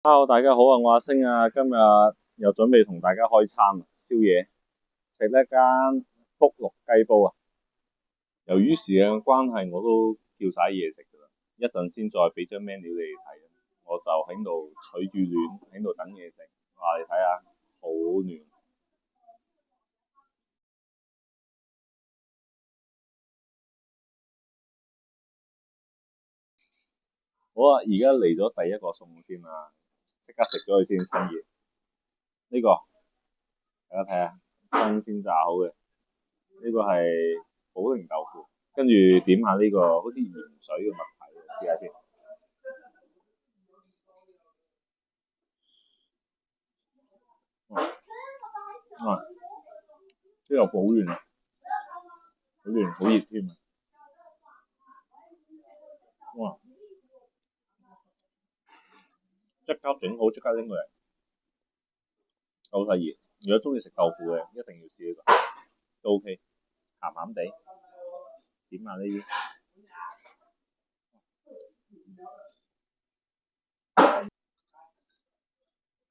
Hello，大家好啊，我阿星啊，今日又準備同大家開餐宵夜，食一間福祿雞煲啊。由於時間關係，我都叫晒嘢食噶啦，一陣先再俾張 menu 你哋睇。我就喺度取住暖，喺度等嘢食。哇，你睇下，好暖。好啊，而家嚟咗第一個餸先啦，即刻食咗佢先，趁熱。呢個大家睇下，新鮮炸好嘅，呢個係保寧豆腐。跟住點下呢個好似鹽水嘅物體，試下先。呢個好暖啊，好暖，好熱添啊！哇！即刻整好，即刻拎過嚟，夠晒熱。如果中意食豆腐嘅，一定要試呢個，都 OK，鹹鹹地。點下呢啲，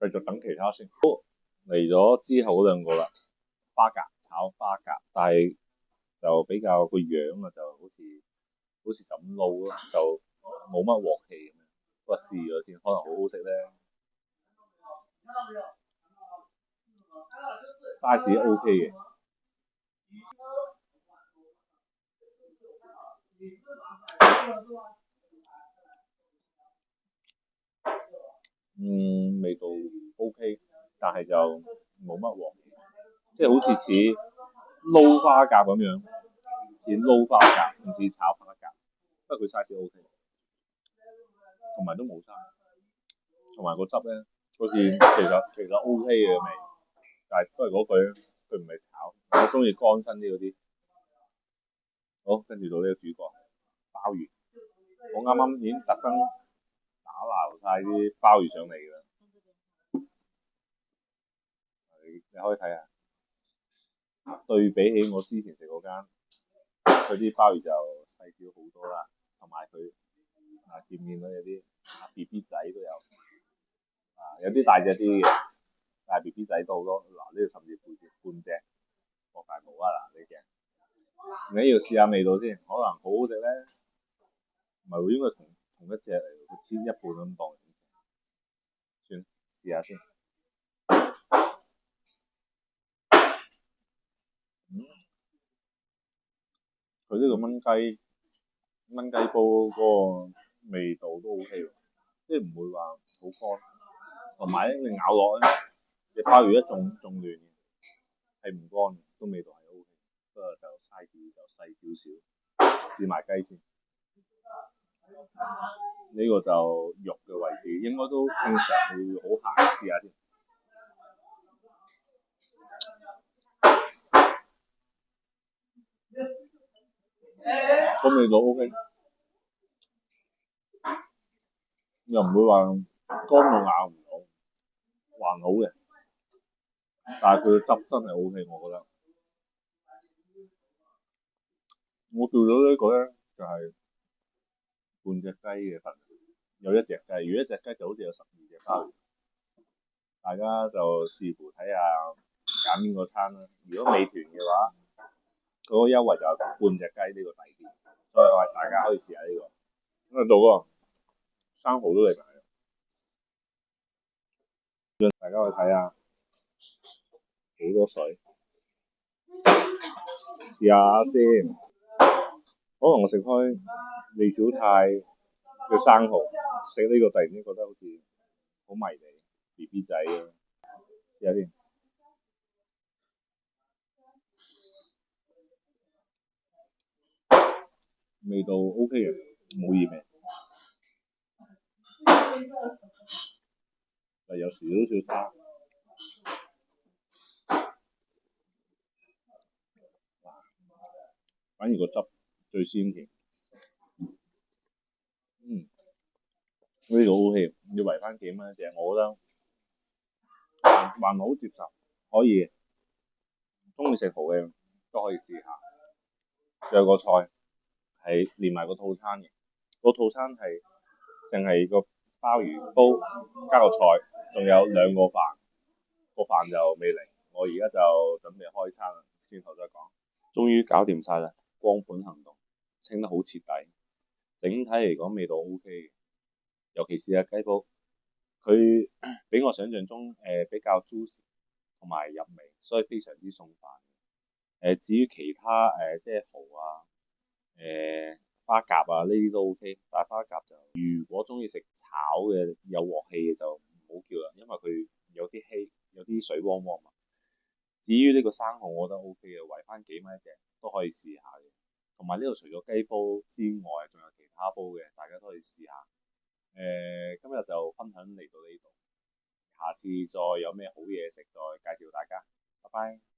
繼續等其他先。嚟咗之後嗰兩個啦，花甲炒花甲，但係就比較個樣啊，就好似就咁撈咯，就冇乜鑊氣咁樣。不過試咗先，可能好好食咧。size OK 嘅。味道 OK， 但係就冇乜鑊氣，即係好似撈花甲咁樣，似撈花甲，唔似炒花甲。不過佢 size OK， 同埋都冇生，同埋個汁咧，好似其實 OK 嘅味，但係都係嗰句，佢唔係炒，我中意乾身啲嗰啲。好，跟住到呢個主角鮑魚，我啱啱已經特登打撈晒啲鮑魚上嚟㗎啦。你可以睇下，對比起我之前食嗰間，佢啲鮑魚就細少好多啦，同埋佢見唔見到有啲BB 仔都有，有啲大隻啲嘅，但係 BB 仔都好多。嗱，呢度甚至半隻博大冇啊！嗱，呢隻你要試下味道先，可能好好食咧，唔係會應該同一隻嚟，佢切一半咁當，算試下先。佢呢個燜雞煲嗰個味道都 OK 喎，即係唔會話好乾，同埋咧你咬落咧，隻鮑魚一仲嫩嘅，係唔乾，個味道係 OK， 不過就 size 就細少少。試埋雞先，呢個就肉嘅位置應該都正常會好鹹，試下先。個味道 OK， 又唔會話乾到咬唔到，還好嘅。但係佢嘅汁真係 OK， 我覺得。我叫咗呢個咧，就係半隻雞嘅份，有一隻雞。如果一隻雞就好似有12隻鮑魚，大家就視乎睇下揀邊個餐啦。如果美團嘅話，嗰個優惠就係半隻雞呢個抵啲，所以話大家可以試下呢個。咁啊到嗰個生蠔都嚟埋，大家可以睇下，好多水，試下先。可能我食開李小泰嘅生蠔，食呢個突然間覺得好似好迷你 BB 仔啊！試下先，味道 OK 嘅，冇異味，但有少少沙。反而個汁最鮮甜。呢個 OK， 要圍翻幾蚊一隻，我覺得還好接受，可以。中意食蠔嘅都可以試下。仲有個菜係連埋個套餐嘅，個套餐係淨係個鮑鮑魚煲加個菜，仲有2個飯，個飯就未嚟。我而家就準備開餐啦，轉頭再講。終於搞掂晒啦，光盤行動清得好徹底，整體嚟講味道 OK 嘅，尤其是雞煲，佢比我想象中比較 juicy 同埋入味，所以非常之送飯。至於其他即係蠔啊、花甲啊呢啲都 OK，但係花甲就如果中意食炒嘅有鑊氣嘅就唔好叫啦，因為佢有啲稀，有啲水汪汪啊。至於呢個生蠔，我覺得 OK 嘅，圍翻幾蚊一隻都可以試下嘅。同埋呢度除咗雞煲之外，仲有其他煲嘅，大家都可以試下。今日就分享嚟到呢度，下次再有咩好嘢食再介紹大家。拜拜。